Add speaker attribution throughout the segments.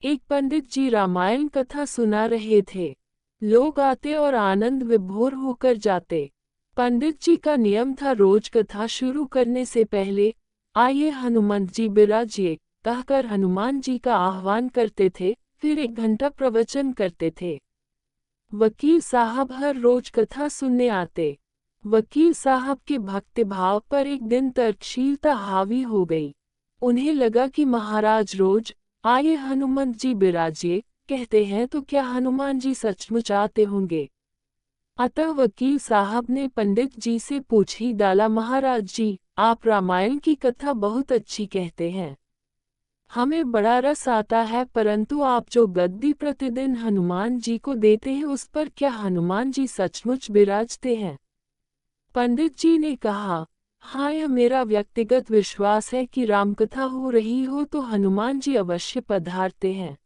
Speaker 1: एक पंडित जी रामायण कथा सुना रहे थे। लोग आते और आनंद विभोर होकर जाते। पंडित जी का नियम था रोज कथा शुरू करने से पहले, आइए हनुमंत जी बिराजिए कहकर हनुमान जी का आह्वान करते थे, फिर 1 घंटा प्रवचन करते थे। वकील साहब हर रोज कथा सुनने आते। वकील साहब के भक्तिभाव पर एक दिन तर्कशीलता हावी हो गई। उन्हें लगा कि महाराज रोज आइए हनुमंत जी बिराजिए कहते हैं तो क्या हनुमान जी सचमुच आते होंगे। अतः वकील साहब ने पंडित जी से पूछ ही डाला, महाराज जी, आप रामायण की कथा बहुत अच्छी कहते हैं, हमें बड़ा रस आता है, परंतु आप जो गद्दी प्रतिदिन हनुमान जी को देते हैं उस पर क्या हनुमान जी सचमुच विराजते हैं। पंडित जी ने कहा, हाँ, यह मेरा व्यक्तिगत विश्वास है कि रामकथा हो रही हो तो हनुमान जी अवश्य पधारते हैं।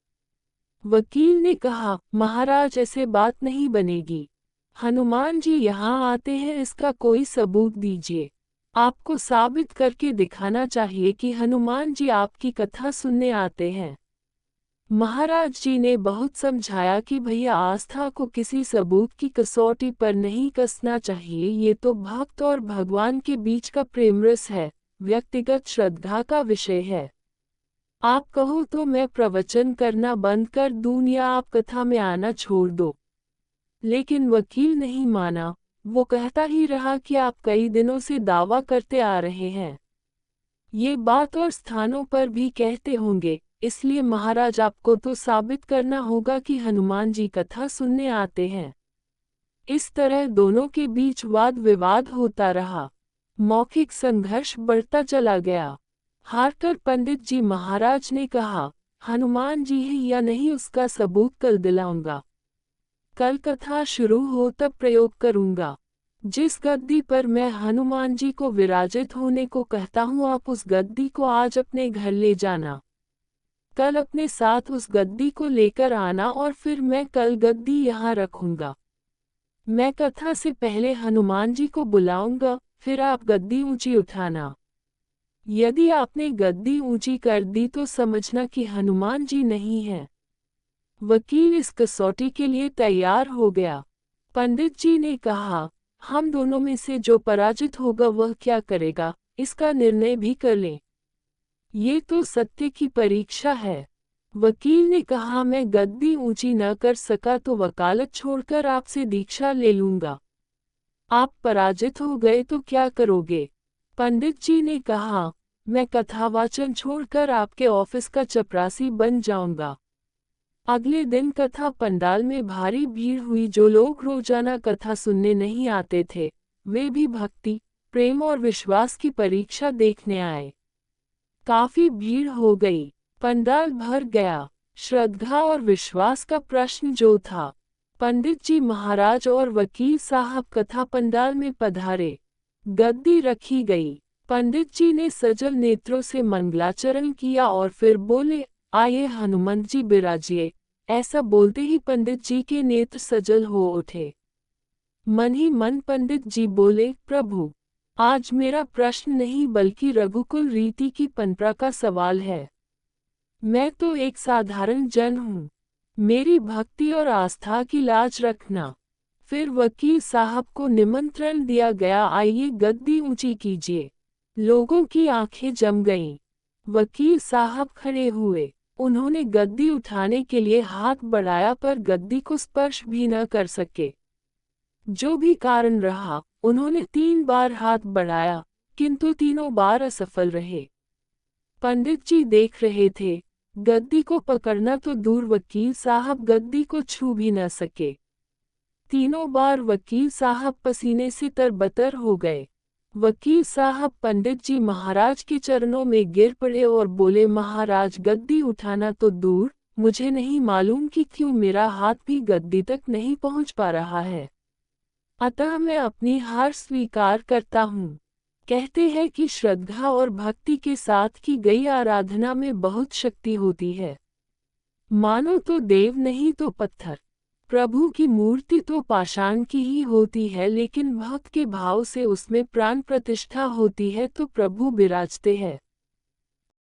Speaker 1: वकील ने कहा, महाराज ऐसे बात नहीं बनेगी, हनुमान जी यहाँ आते हैं इसका कोई सबूत दीजिए। आपको साबित करके दिखाना चाहिए कि हनुमान जी आपकी कथा सुनने आते हैं। महाराज जी ने बहुत समझाया कि भैया आस्था को किसी सबूत की कसौटी पर नहीं कसना चाहिए, ये तो भक्त और भगवान के बीच का प्रेम रस है, व्यक्तिगत श्रद्धा का विषय है। आप कहो तो मैं प्रवचन करना बंद कर दूं या आप कथा में आना छोड़ दो। लेकिन वकील नहीं माना, वो कहता ही रहा कि आप कई दिनों से दावा करते आ रहे हैं, ये बात और स्थानों पर भी कहते होंगे, इसलिए महाराज आपको तो साबित करना होगा कि हनुमान जी कथा सुनने आते हैं। इस तरह दोनों के बीच वाद विवाद होता रहा। मौखिक संघर्ष बढ़ता चला गया। हारकर पंडित जी महाराज ने कहा, हनुमान जी है या नहीं उसका सबूत कल दिलाऊंगा। कल कथा शुरू हो तब प्रयोग करूंगा। जिस गद्दी पर मैं हनुमान जी को विराजित होने को कहता हूँ आप उस गद्दी को आज अपने घर ले जाना। कल अपने साथ उस गद्दी को लेकर आना और फिर मैं कल गद्दी यहाँ रखूंगा। मैं कथा से पहले हनुमान जी को बुलाऊंगा, फिर आप गद्दी ऊंची उठाना। यदि आपने गद्दी ऊंची कर दी तो समझना कि हनुमान जी नहीं है। वकील इस कसौटी के लिए तैयार हो गया। पंडित जी ने कहा, हम दोनों में से जो पराजित होगा वह क्या करेगा, इसका निर्णय भी कर लें। ये तो सत्य की परीक्षा है। वकील ने कहा, मैं गद्दी ऊंची न कर सका तो वकालत छोड़कर आपसे दीक्षा ले लूंगा। आप पराजित हो गए तो क्या करोगे। पंडित जी ने कहा, मैं कथावाचन छोड़कर आपके ऑफिस का चपरासी बन जाऊंगा। अगले दिन कथा पंडाल में भारी भीड़ हुई। जो लोग रोजाना कथा सुनने नहीं आते थे, वे भी भक्ति, प्रेम और विश्वास की परीक्षा देखने आए। काफी भीड़ हो गई, पंडाल भर गया। श्रद्धा और विश्वास का प्रश्न जो था। पंडित जी महाराज और वकील साहब कथा पंडाल में पधारे। गद्दी रखी गई। पंडित जी ने सजल नेत्रों से मंगलाचरण किया और फिर बोले, आइए हनुमंत जी बिराजिए। ऐसा बोलते ही पंडित जी के नेत्र सजल हो उठे। मन ही मन पंडित जी बोले, प्रभु, आज मेरा प्रश्न नहीं बल्कि रघुकुल रीति की परंपरा का सवाल है। मैं तो एक साधारण जन हूँ, मेरी भक्ति और आस्था की लाज रखना। फिर वकील साहब को निमंत्रण दिया गया, आइए गद्दी ऊंची कीजिए। लोगों की आंखें जम गईं। वकील साहब खड़े हुए। उन्होंने गद्दी उठाने के लिए हाथ बढ़ाया पर गद्दी को स्पर्श भी न कर सके। जो भी कारण रहा, उन्होंने 3 बार हाथ बढ़ाया, किंतु तीनों बार असफल रहे। पंडित जी देख रहे थे, गद्दी को पकड़ना तो दूर वकील साहब गद्दी को छू भी न सके। तीनों बार वकील साहब पसीने से तरबतर हो गए। वकील साहब पंडित जी महाराज के चरणों में गिर पड़े और बोले, महाराज गद्दी उठाना तो दूर, मुझे नहीं मालूम कि क्यों मेरा हाथ भी गद्दी तक नहीं पहुंच पा रहा है। अतः मैं अपनी हार स्वीकार करता हूँ। कहते हैं कि श्रद्धा और भक्ति के साथ की गई आराधना में बहुत शक्ति होती है। मानो तो देव नहीं तो पत्थर। प्रभु की मूर्ति तो पाषाण की ही होती है, लेकिन भक्त के भाव से उसमें प्राण प्रतिष्ठा होती है तो प्रभु विराजते हैं।